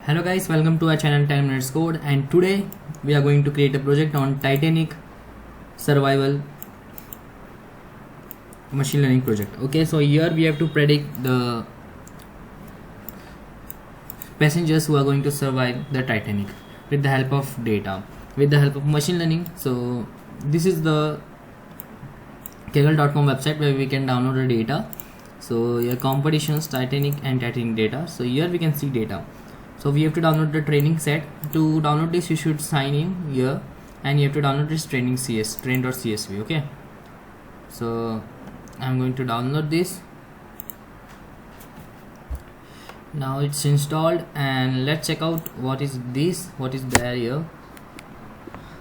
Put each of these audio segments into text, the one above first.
Hello guys, welcome to our channel 10 minutes code, and today we are going to create a project on Titanic survival machine learning project. Okay, so here we have to predict the passengers who are going to survive the Titanic with the help of data, with the help of machine learning. So this is the kaggle.com website where we can download the data. So here competitions, Titanic and Titanic data. So here we can see data. So we have to download the training set. To download this, you should sign in here, and you have to download this train.csv. Okay, so I'm going to download this. Now it's installed, and let's check out what is there here.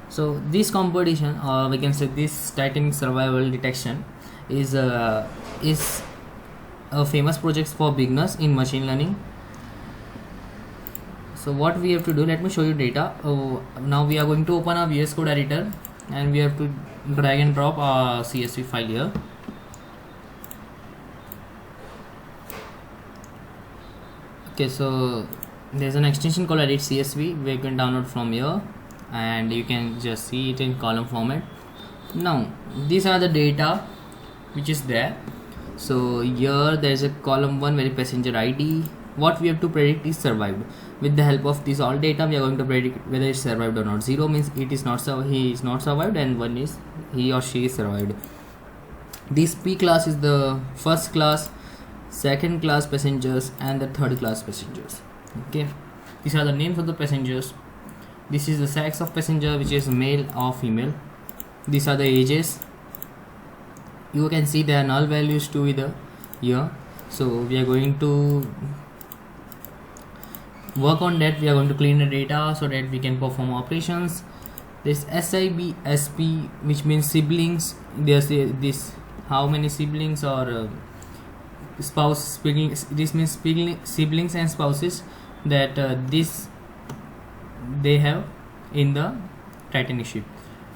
So this competition, or we can say this Titanic survival detection, is a famous project for beginners in machine learning. So what we have to do, let me show you data. Now we are going to open our VS Code editor, and we have to drag and drop our CSV file here. Okay, so there's an extension called edit CSV we can download from here, and you can just see it in column format. Now these are the data which is there. So here there is a column 1 where passenger ID. What we have to predict is survived. With the help of this all data, we are going to predict whether it's survived or not. 0 means he is not survived, and 1 is he or she is survived. This P class is the first class, second class passengers, and the third class passengers. Okay, these are the names of the passengers. This is the sex of passenger, which is male or female. These are the ages. You can see there are null values to either here. So we are going to work on that. We are going to clean the data so that we can perform operations. This SIBSP, which means siblings. There's this how many siblings or spouse. This means siblings and spouses that they have in the Titanic ship,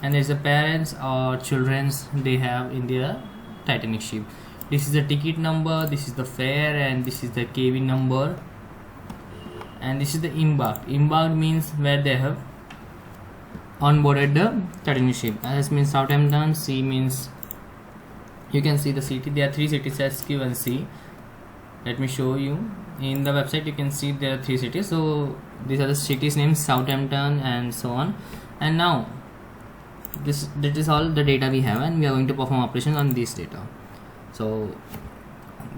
and there's a parents or children's they have in their Titanic ship. This is the ticket number, this is the fare, and this is the cabin number, and this is the embarked. Embarked means where they have onboarded the Titanic ship. S means Southampton, C means you can see the city. There are 3 cities, S, Q and C. Let me show you. In the website you can see there are 3 cities. So these are the cities names, Southampton and so on. And now that is all the data we have, and we are going to perform operations on this data. So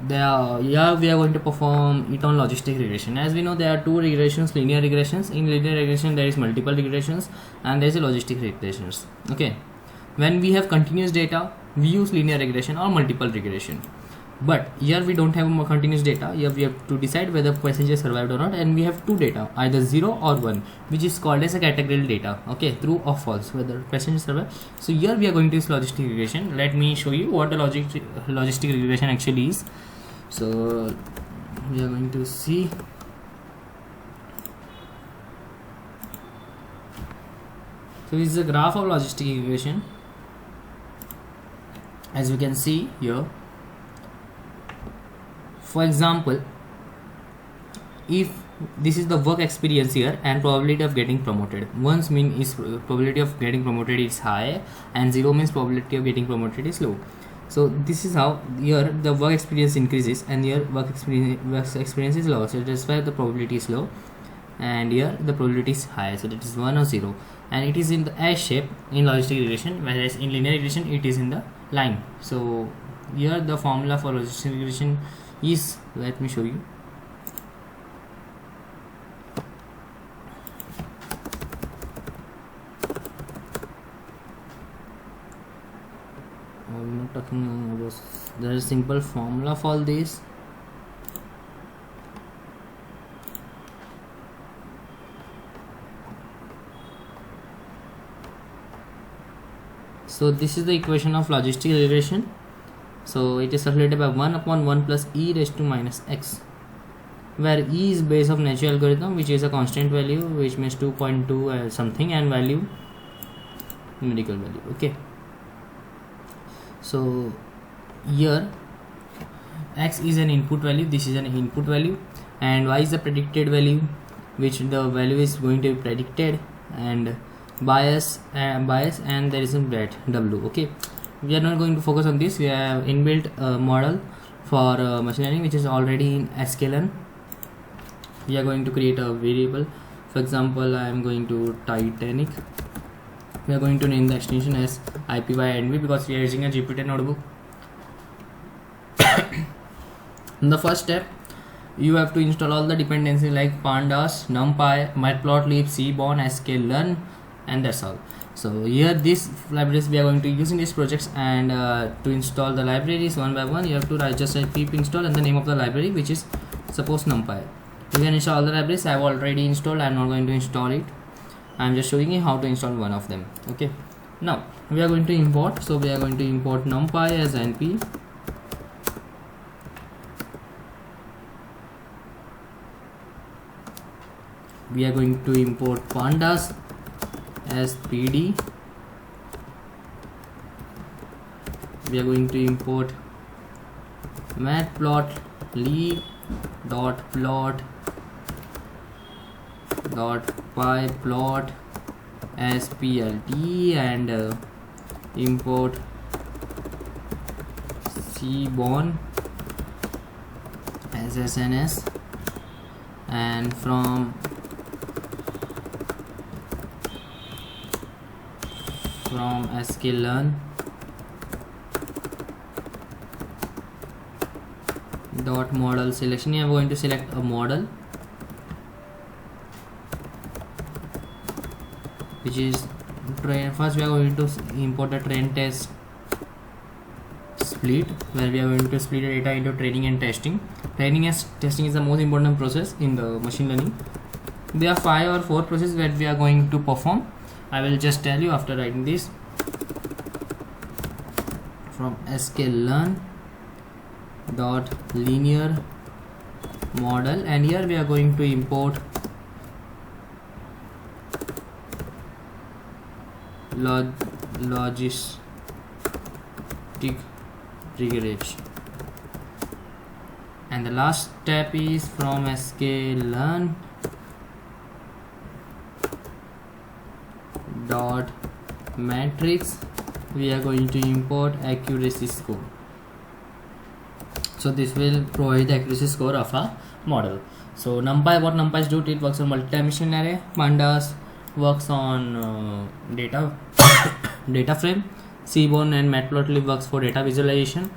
we are going to perform it on logistic regression. As we know, there are 2 regressions, linear regressions. In linear regression there is multiple regressions, and there is a logistic regressions. Okay, when we have continuous data, we use linear regression or multiple regression. But here we don't have more continuous data. Here we have to decide whether passenger survived or not, and we have 2 data, either 0 or 1, which is called as a categorical data. Okay, true or false, whether passenger survived. So here we are going to use logistic regression. Let me show you what the logistic regression actually is. So we are going to see. So this is a graph of logistic regression, as we can see here. For example, if this is the work experience here and probability of getting promoted, 1 means probability of getting promoted is high, and 0 means probability of getting promoted is low. So this is how here the work experience increases, and here work experience is low. So that is why the probability is low, and here the probability is high. So that is 1 or 0, and it is in the S shape in logistic regression, whereas in linear regression it is in the line. So here the formula for logistic regression is, let me show you. I'm not talking about, there is a simple formula for this. So this is the equation of logistic regression. So it is calculated by 1 upon 1 plus e raised to minus x, where e is base of natural algorithm, which is a constant value, which means 2.2 something, and value numerical value. Okay, so here x is an input value, this is an input value, and y is the predicted value, which the value is going to be predicted, and bias and there is a bet w. Okay, we are not going to focus on this. We have inbuilt model for machine learning which is already in sklearn. We are going to create a variable. For example, I am going to Titanic. We are going to name the extension as IPYNV because we are using a Jupyter notebook. In the first step, you have to install all the dependencies like pandas, numpy, matplotlib, seaborn, sklearn, and that's all. So here these libraries we are going to use in these projects, and to install the libraries one by one, you have to write just a pip install and the name of the library, which is suppose numpy. You can install all the libraries. I have already installed. I am not going to install it. I am just showing you how to install one of them. Okay. Now we are going to import. So we are going to import numpy as np. We are going to import pandas as pd. We are going to import matplotlib dot plot dot pyplot as plt, and import seaborn as sns, and from sklearn dot model selection. I am going to select a model which is train. First we are going to import the train test split, where we are going to split the data into training and testing. Training and testing is the most important process in the machine learning. There are 5 or 4 processes that we are going to perform. I will just tell you after writing this. From sklearn dot linear model, and here we are going to import logistic regression, and the last step is from sklearn dot matrix. We are going to import accuracy score. So this will provide the accuracy score of a model. So numpy, what numpy do, it works on multi-dimensional array. Pandas works on data frame. Seaborn and matplotlib works for data visualization.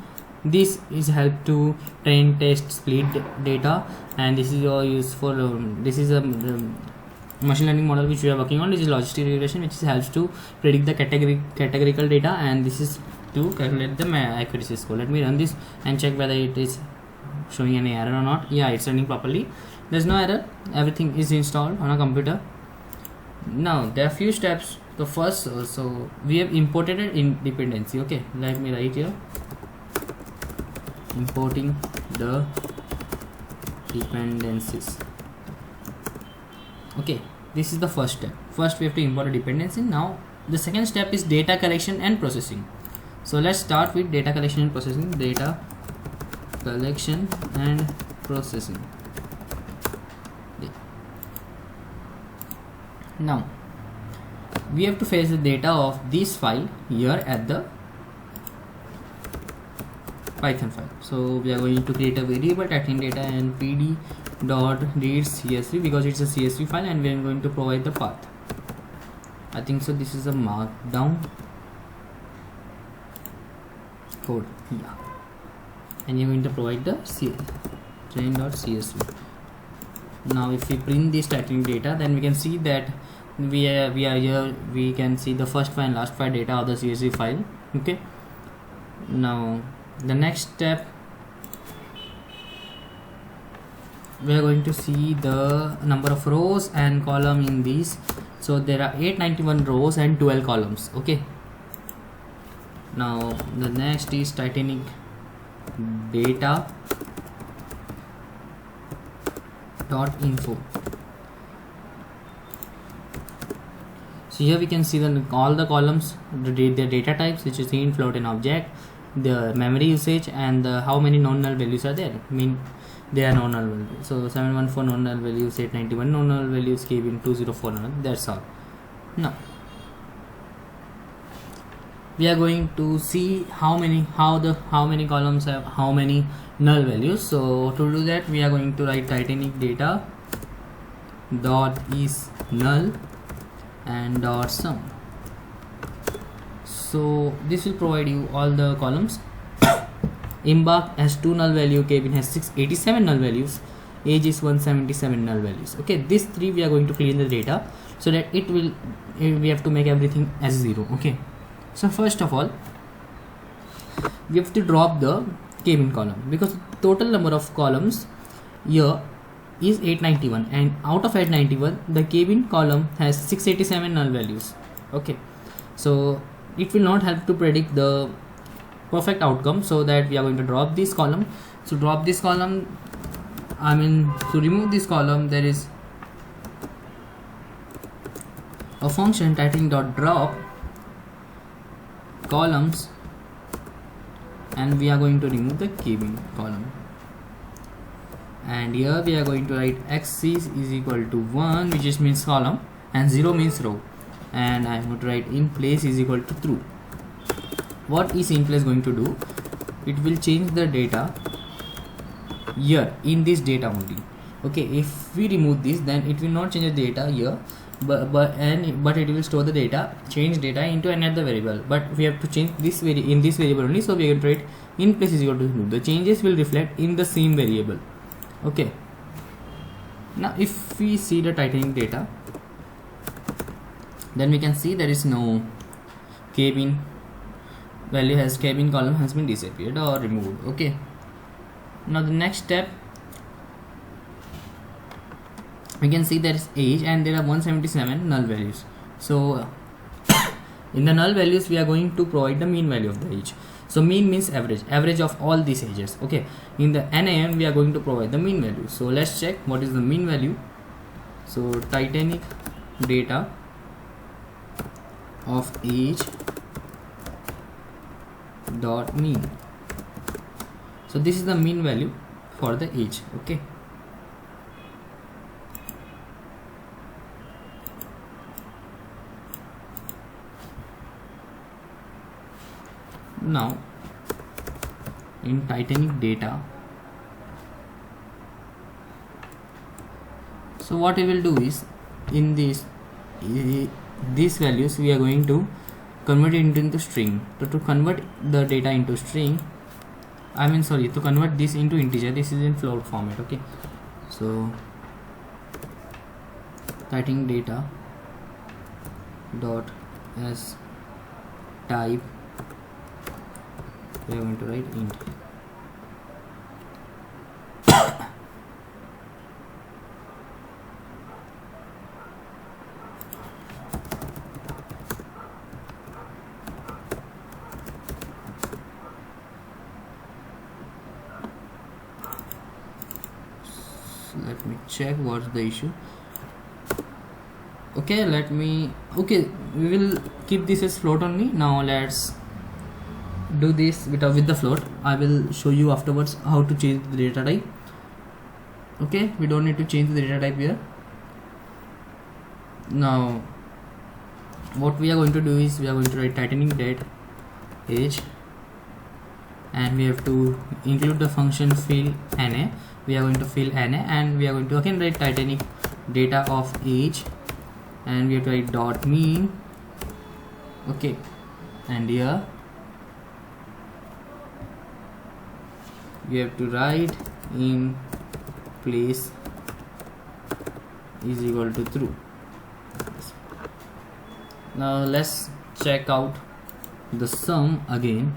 This is help to train, test, split data, and this is all used for this is a machine learning model which we are working on. This is logistic regression, which helps to predict the categorical data, and this is to calculate the accuracy score. Let me run this and check whether it is showing any error or not. Yeah, it's running properly. There's no error. Everything is installed on a computer. Now there are few steps. The first, so we have imported it in dependency. Okay, let me write here. Importing the dependencies. Okay, this is the first step. First we have to import a dependency. Now the second step is data collection and processing. So let's start with data collection and processing. Data collection and processing. Now we have to fetch the data of this file here at the Python file. So we are going to create a variable Titan data and pd dot reads csv, because it's a csv file, and we are going to provide the path. I think so this is a markdown code, yeah, and you're going to provide the train.csv. Now if we print this Titan data, then we can see that we are here. We can see the first file and last file data of the csv file. Okay, now the next step, we are going to see the number of rows and column in these. So there are 891 rows and 12 columns. Okay, now the next is Titanic data dot info. So here we can see all the columns, the data types, which is int, float, and object, the memory usage, and how many non-null values are there. I mean, they are non-null value. So 714 non-null values, 891 non-null values, Kevin 2049. That's all. Now we are going to see how many columns have how many null values. So to do that, we are going to write Titanic data dot is null and dot sum. So this will provide you all the columns. Embark has 2 null value, Kevin has 687 null values, age is 177 null values. Okay, these 3 we are going to clean the data so that we have to make everything as 0. Okay, so first of all we have to drop the Kevin column, because total number of columns here is 891, and out of 891 the Kevin column has 687 null values. Okay, so it will not help to predict the perfect outcome, so that we are going to drop this column. So drop this column, to remove this column, there is a function Titanic.drop columns, and we are going to remove the Kevin column. And here we are going to write axis is equal to 1, which is means column, and 0 means row, and I am going to write in place is equal to true. What is in place going to do? It will change the data here in this data only. Okay, if we remove this, then it will not change the data here, but it will store the data, change data into another variable. But we have to change this in this variable only, so we are going to write in place is equal to true. The changes will reflect in the same variable. Okay, now if we see the Titanic data, then we can see there is no Kevin value, has Kevin column has been disappeared or removed. Okay, now the next step, we can see there is age and there are 177 null values. So in the null values we are going to provide the mean value of the age. So mean means average of all these ages. Okay, in the NAM we are going to provide the mean value. So let's check what is the mean value. So Titanic data of age dot mean. So this is the mean value for the age. Okay, now in Titanic data, so what we will do is, in these values we are going to convert it into string. To convert the data into string, to convert this into integer, this is in float format. Okay, so Titanic data dot as type, we are going to write int. Let me check what's the issue. Okay, we will keep this as float only. Now let's do this with the float. I will show you afterwards how to change the data type. Okay, we don't need to change the data type here. Now what we are going to do is, we are going to write Titanic date age, and we have to include the function fill NA. We are going to fill NA, and we are going to again write Titanic data of age, and we have to write dot mean. Okay, and here we have to write in place is equal to true. Now let's check out the sum again.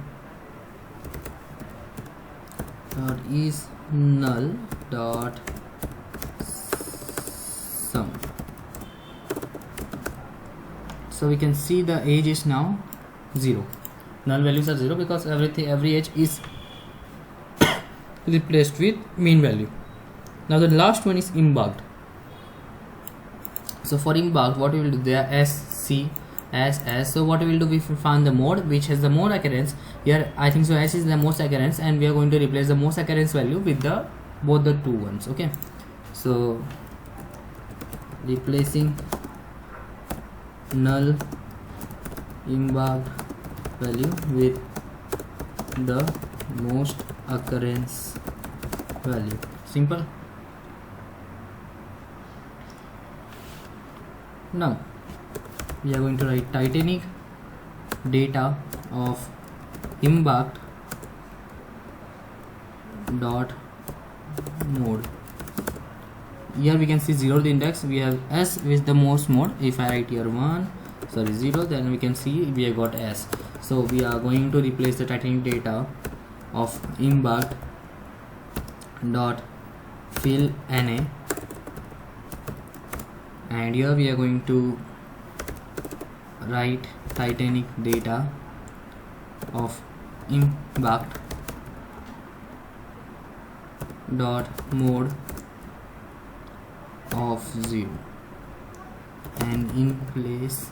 Dot is null dot sum. So we can see the age is now 0. Null values are 0 because every age is replaced with mean value. Now the last one is embarked. So for embarked, what we will do, there S, C, S. So what we will do, we find the mode which has the more occurrence. Here I think so S is the most occurrence, and we are going to replace the most occurrence value with the both the two ones. Okay, so replacing null embarked value with the most occurrence value. Simple. Now we are going to write Titanic data of embarked dot mode. Here we can see 0th index, we have S with the most mode. If I write here 0, then we can see we have got S. So we are going to replace the Titanic data of embarked dot fill NA, and here we are going to write Titanic data of embarked dot mode of 0, and in place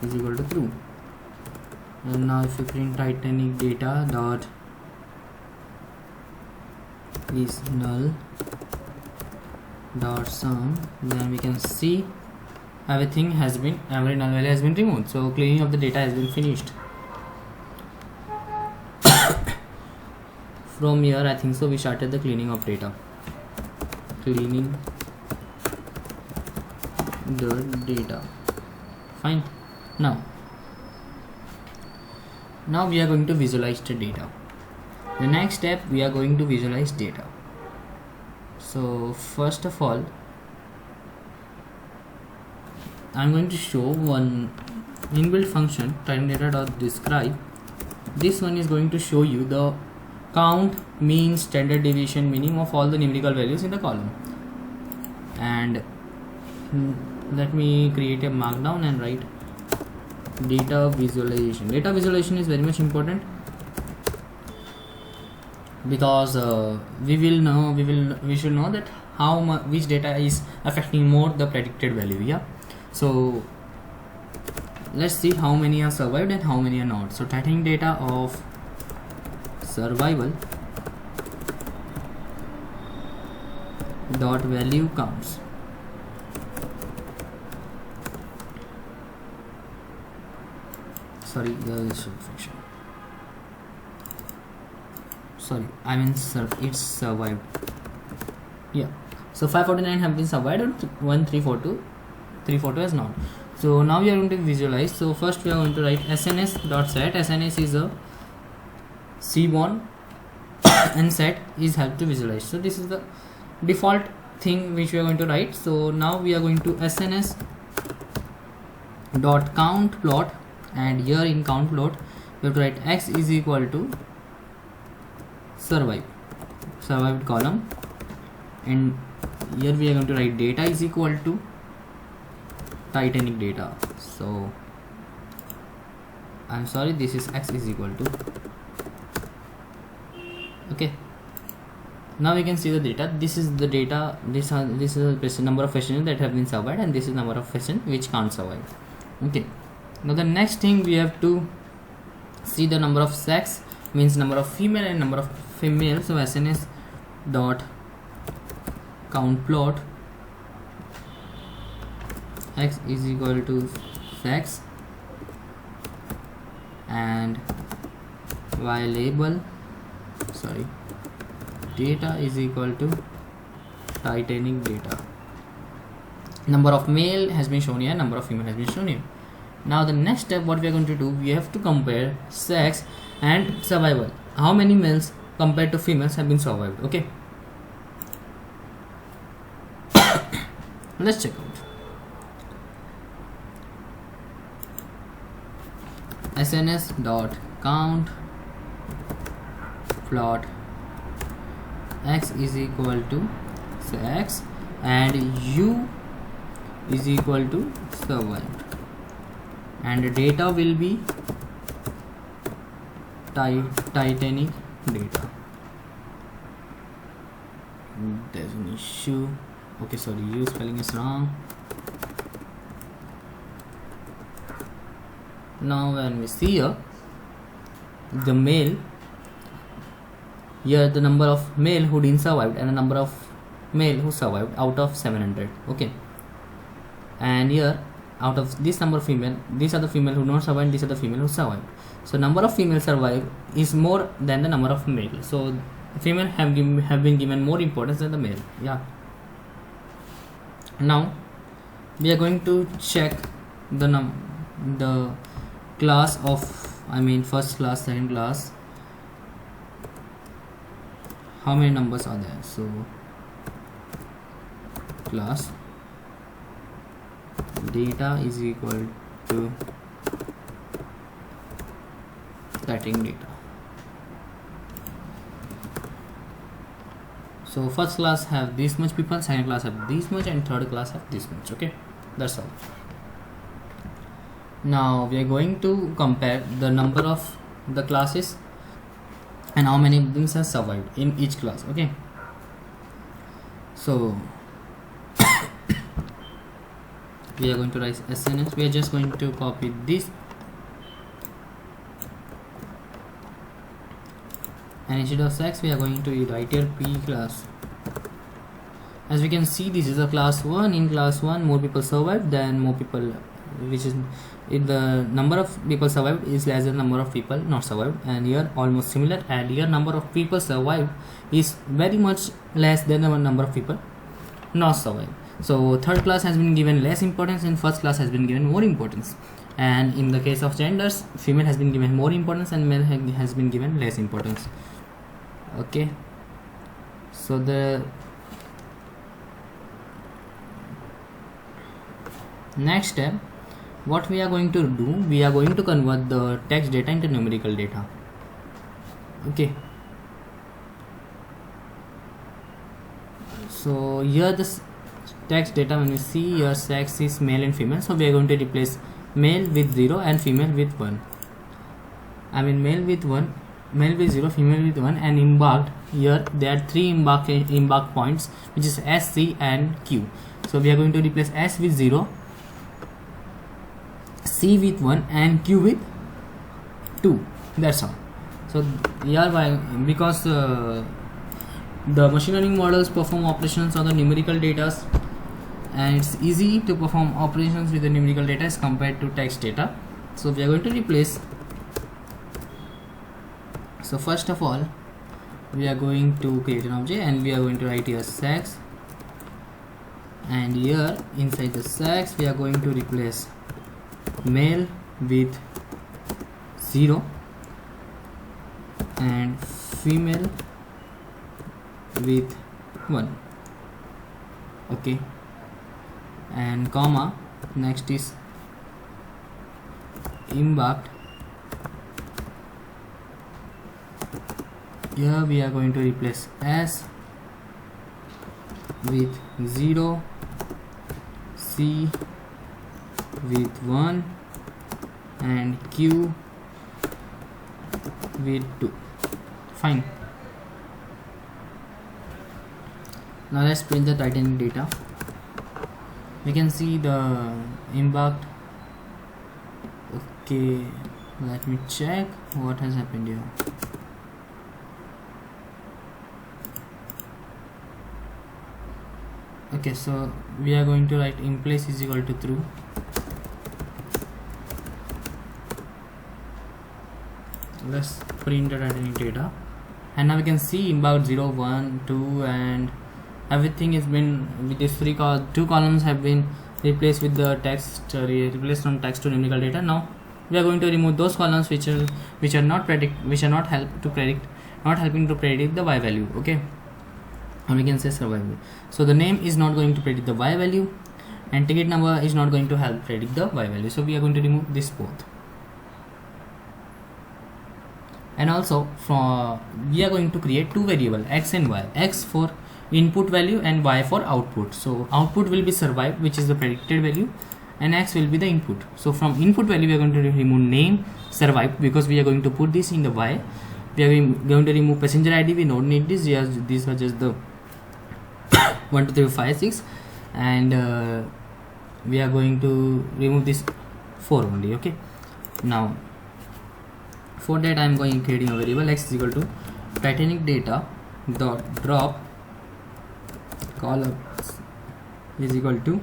is equal to true. And now if you print Titanic data dot is null dot sum, then we can see every null value has been removed. So cleaning of the data has been finished. From here I think so we started the cleaning of data. Cleaning the data. Fine. Now we are going to visualize the data. The next step, we are going to visualize data. So first of all, I'm going to show one inbuilt function, TinyData.describe. This one is going to show you the count, mean, standard deviation, meaning of all the numerical values in the column. And let me create a markdown and write data visualization. Data visualization is very much important because we should know that which data is affecting more the predicted value. Yeah, so let's see how many are survived and how many are not. So Titanic data of survival dot value counts. Sorry, I mean it's survived. Yeah, so 549 have been survived and 342 has not. So now we are going to visualize. So first we are going to write SNS.set. SNS is a seaborne and set is help to visualize. So this is the default thing which we are going to write. So now we are going to SNS.count plot, and here in count plot we have to write x is equal to survived column, and here we are going to write data is equal to Titanic data. So I'm sorry, this is x is equal to. Okay, now we can see the data. This is the data. This is the number of patients that have been survived, and this is number of patients which can't survive. Okay, now the next thing we have to see the number of sex, means number of female and number of female. So SNS dot count plot x is equal to sex and y label data is equal to Titanic data. Number of male has been shown here, number of female has been shown here. Now the next step, what we are going to do, we have to compare sex and survival. How many males compared to females have been survived? Okay, let's check out. SNS dot count plot x is equal to sex and u is equal to survived, and the data will be Titanic data. There's an issue. Okay, sorry, your spelling is wrong. Now when we see here, the male Here the number of male who didn't survive and the number of male who survived out of 700. Okay, and here out of this number of female, these are the female who don't survive, these are the female who survived. So number of female survive is more than the number of male, so female have been given more importance than the male. Yeah, now we are going to check the class of, I mean first class, second class, how many numbers are there. So class data is equal to starting data. So first class have this much people, second class have this much, and third class have this much. Okay, that's all. Now we are going to compare the number of the classes and how many beings have survived in each class. Okay, so we are going to write SNS. We are just going to copy this, and instead of sex we are going to write here P class. As we can see, this is a class 1. In class 1 more people survived than more people, which is if the number of people survived is less than number of people not survived, and here almost similar, and here number of people survived is very much less than the number of people not survived. So third class has been given less importance and first class has been given more importance, and in the case of genders, female has been given more importance and male has been given less importance. Okay, so the next step, what we are going to do, we are going to convert the text data into numerical data. Okay, so here this text data, when you see here sex is male and female, so we are going to replace male with 0 and female with 1. I mean male with 1, male with 0, female with 1, and embarked, here there are 3 embark points, which is S, C and Q. So we are going to replace S with 0, C with 1 and Q with 2. That's all. So here because the machine learning models perform operations on the numerical data, and it's easy to perform operations with the numerical data as compared to text data. So we are going to replace, so first of all we are going to create an object and we are going to write here sex, and here inside the sex we are going to replace male with 0 and female with 1. Okay, and comma, next is embarked. Here we are going to replace S with 0, C with 1 and Q with 2. Fine. Now let's print the Titanic data. We can see the embarked. Okay, let me check what has happened here. Okay, so we are going to write in-place is equal to true. Let's print the Titanic data, and now we can see embarked 0, 1, 2, and everything has been with these two columns have been replaced with the text, replaced from text to numerical data. Now we are going to remove those columns which are not helping to predict the y value. Okay, and we can say survival. So the name is not going to predict the y value, and ticket number is not going to help predict the y value. So we are going to remove this both. And also we are going to create two variables, x and y, x for input value and y for output. So output will be survive, which is the predicted value, and x will be the input. So from input value we are going to remove name, survive, because we are going to put this in the y. We are going to remove passenger ID, we don't need this, these are just the 1 2 3 5 6, and we are going to remove this 4 only. Okay, now for that I am creating a variable x is equal to Titanic data dot drop column is equal to,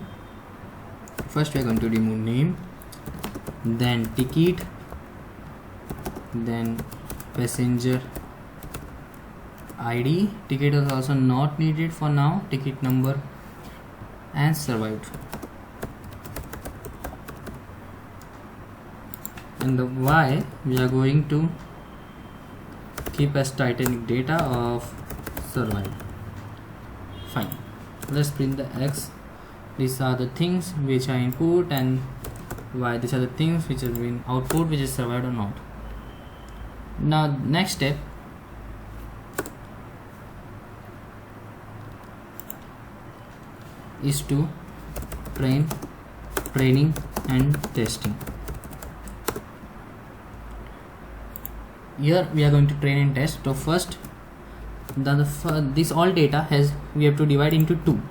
first we are going to remove name, then ticket, then passenger ID. Ticket is also not needed for now, ticket number, and survived. And the Y we are going to keep as Titanic data of survived. Fine, let's print the X. These are the things which are input, and Y, these are the things which have been output, which is survived or not. Now next step is to training and testing. Here we are going to train and test. So first this all data we have to divide into two.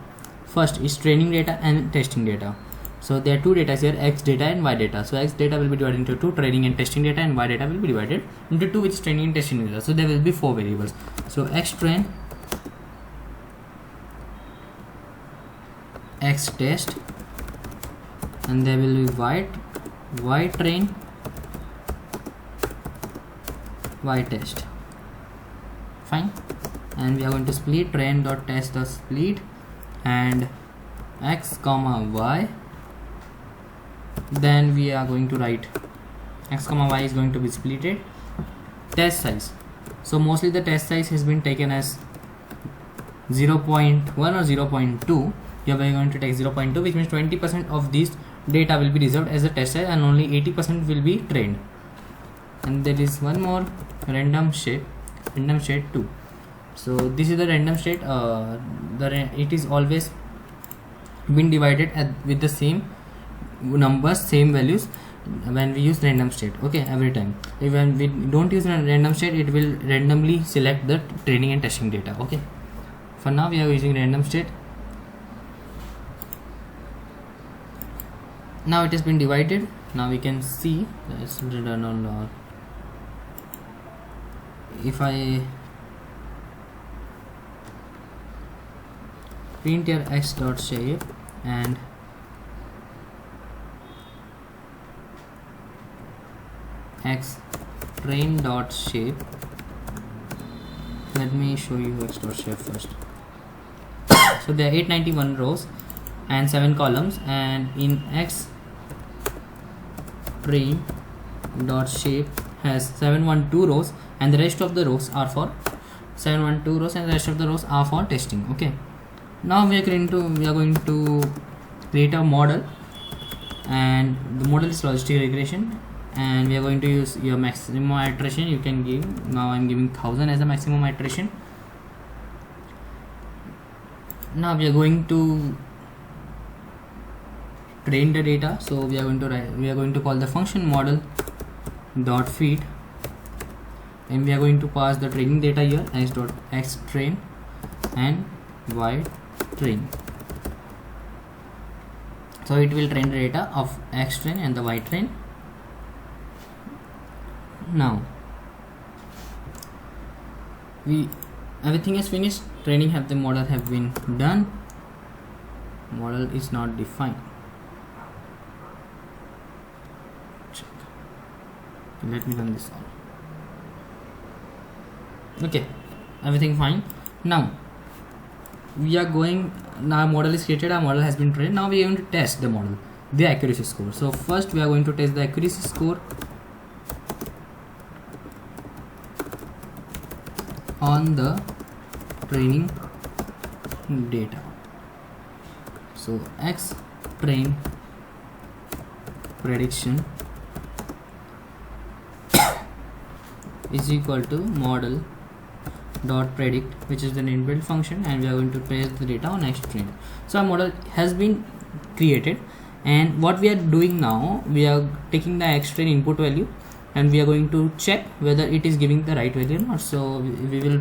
First is training data and testing data. So there are two data here, X data and Y data. So X data will be divided into two, training and testing data, and Y data will be divided into two, which is training and testing data. So there will be four variables. So X train, X test, and there will be Y train, Y test. Fine, and we are going to split train dot test the split, and X comma Y. Then we are going to write X comma Y is going to be splitted. Test size, so mostly the test size has been taken as 0.1 or 0.2. Here we are going to take 0.2, which means 20% of this data will be reserved as a test size, and only 80% will be trained. And there is one more, random state 2. So this is the random state. It is always been divided with the same numbers, same values when we use random state. Okay, every time. When we don't use random state, it will randomly select the training and testing data. Okay, for now we are using random state. Now it has been divided. Now we can see, let's return on if I print here X dot shape and X train dot shape. Let me show you X dot shape first. So there are 891 rows and 7 columns, and in X train dot shape has 712 rows, and the rest of the rows are for 712 rows, and the rest of the rows are for testing. Okay, now we are going to create a model, and the model is logistic regression, and we are going to use your maximum iteration. You can give, now I'm giving 1000 as a maximum iteration. Now we are going to train the data. So we are going to call the function model dot feed, and we are going to pass the training data here as dot X train and Y train. So it will train the data of X train and the Y train. Now everything is finished. Training the model have been done. Model is not defined. Check. Let me run this on. Okay, everything fine. Now we are going, now model is created, our model has been trained. Now we are going to test the model, the accuracy score. So first we are going to test the accuracy score on the training data. So X train prediction is equal to model dot predict, which is an inbuilt function, and we are going to paste the data on X train. So our model has been created, and what we are doing now, we are taking the X train input value, and we are going to check whether it is giving the right value or not. So we will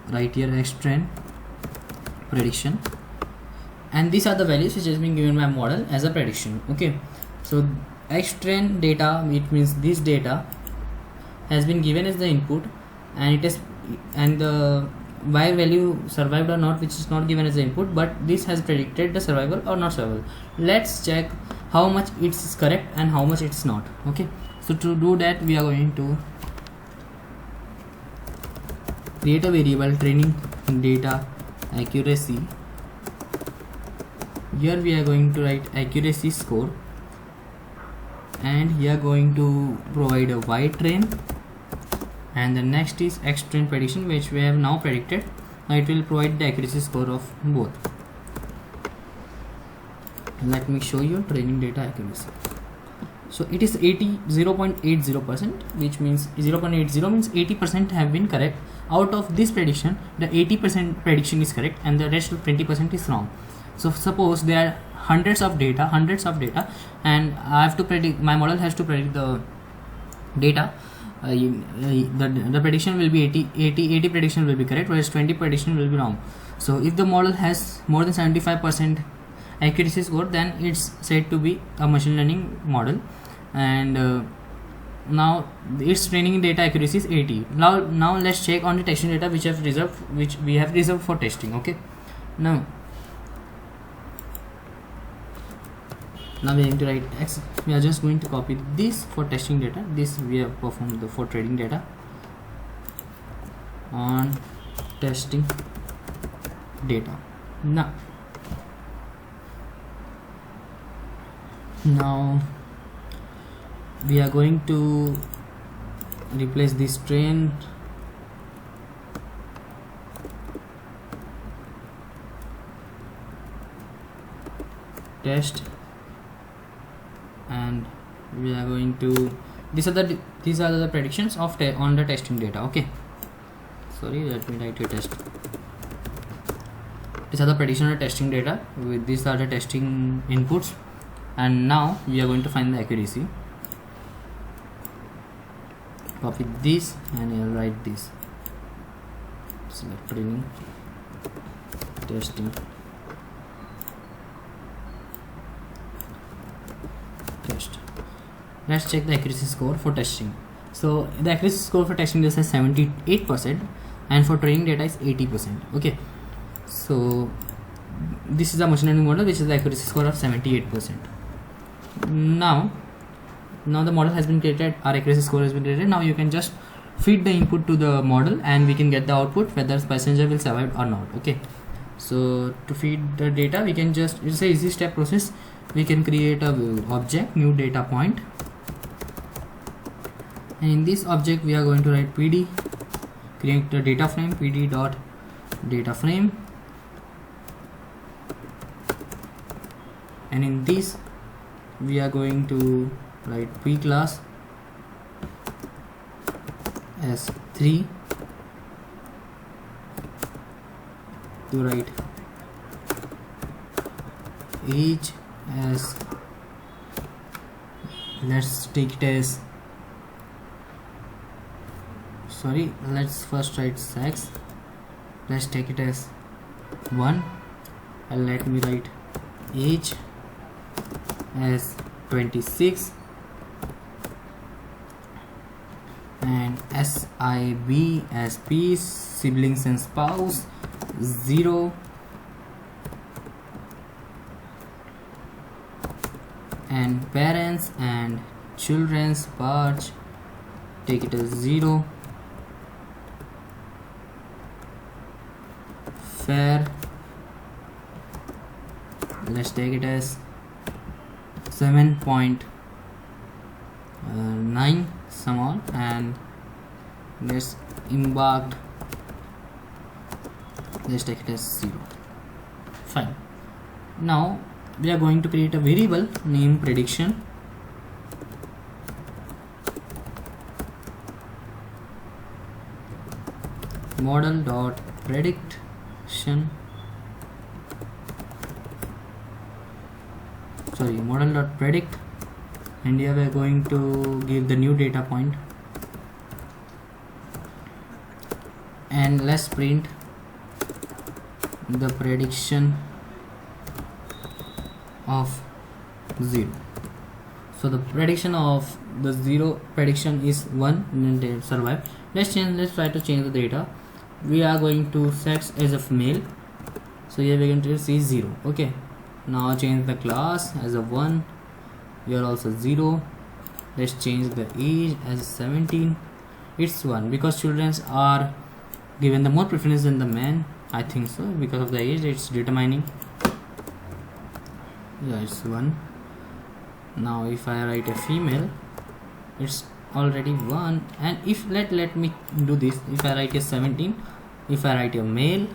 write here X train prediction, and these are the values which has been given by model as a prediction. Okay, so X train data, it means this data has been given as the input, and it is, and the y value survived or not, which is not given as the input, but this has predicted the survival or not survival. Let's check how much it's correct and how much it's not. Okay, so to do that, we are going to create a variable training data accuracy. Here we are going to write accuracy score, and here going to provide a y train, and the next is x train prediction, which we have now predicted. Now it will provide the accuracy score of both. Let me show you training data accuracy. So it is 0.80%, which means 0.80 means 80% have been correct. Out of this prediction, the 80% prediction is correct and the rest of 20% is wrong. So suppose there are hundreds of data, and I have to predict, my model has to predict the data. The prediction will be 80 prediction will be correct, whereas 20 prediction will be wrong. So if the model has more than 75% accuracy score, then it's said to be a machine learning model, and now its training data accuracy is 80. Now let's check on the testing data which we have reserved for testing. Okay, now we are going to write x. We are just going to copy this for testing data. This we have performed for training data on testing data. Now we are going to replace this train test, and we are going to, these are the predictions of on the testing data. Okay, sorry, let me write your test. These are the prediction of testing data with these are the testing inputs, and now we are going to find the accuracy. Copy this and I'll write this. Select training testing test. Let's check the accuracy score for testing. So the accuracy score for testing data is 78%, and for training data is 80%. Okay, so this is a machine learning model which is the accuracy score of 78%. Now the model has been created, our accuracy score has been created. Now you can just feed the input to the model and we can get the output whether passenger will survive or not. Okay, so to feed the data, we can just, it's a easy step process. We can create a object, new data point, and in this object we are going to write pd, create the data frame, pd dot data frame, and in this we are going to write p class as 3 to write age as, let's take it as, sorry, let's first write sex, let's take it as 1, and let me write age as 26, and SIB as P, siblings and spouse 0, and parents and children's barge, take it as 0, fair, let's take it as 7.9 small, and let's embarked, let's take it as 0. Fine. Now we are going to create a variable named prediction, model dot prediction, model dot predict, and here we are going to give the new data point, and let's print the prediction of 0. So the prediction of the 0 prediction is 1, and then they survive. Let's try to change the data. We are going to sex as a male, so here we're going to see 0. Okay, now change the class as a 1, here also 0. Let's change the age as 17, it's 1, because children are given the more preference than the men, I think so, because of the age it's determining. Yeah, it's 1. Now if I write a female, it's already 1. And if let me do this, if I write a 17, if I write a male,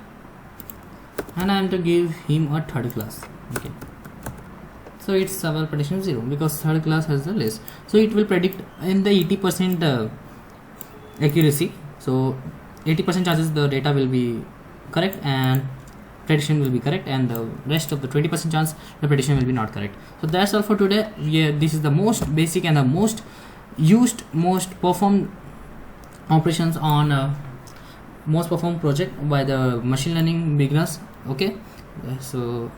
and I am to give him a third class. Okay, so it's our prediction 0, because third class has the less, so it will predict in the 80% accuracy. So 80% chances the data will be correct and prediction will be correct, and the rest of the 20% chance the prediction will be not correct. So that's all for today. Yeah, this is the most basic and the most used, most performed operations on most performed project by the machine learning beginners. Okay, so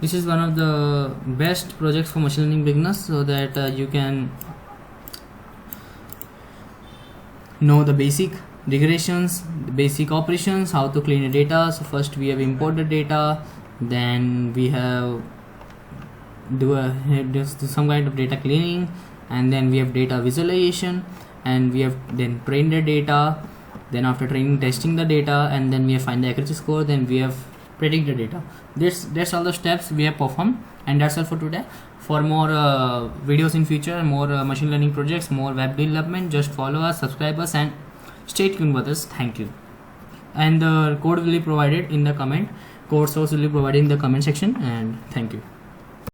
this is one of the best projects for machine learning beginners, so that you can know the basic regressions, the basic operations, how to clean the data. So first we have imported data, then we have do some kind of data cleaning, and then we have data visualization, and we have then trained the data, then after training testing the data, and then we have find the accuracy score, then we have predict the data. That's all the steps we have performed, and that's all for today. For more videos in future, more machine learning projects, more web development, just follow us, subscribe us, and stay tuned with us. Thank you. And the code will be provided in the comment, code source will be provided in the comment section, and thank you.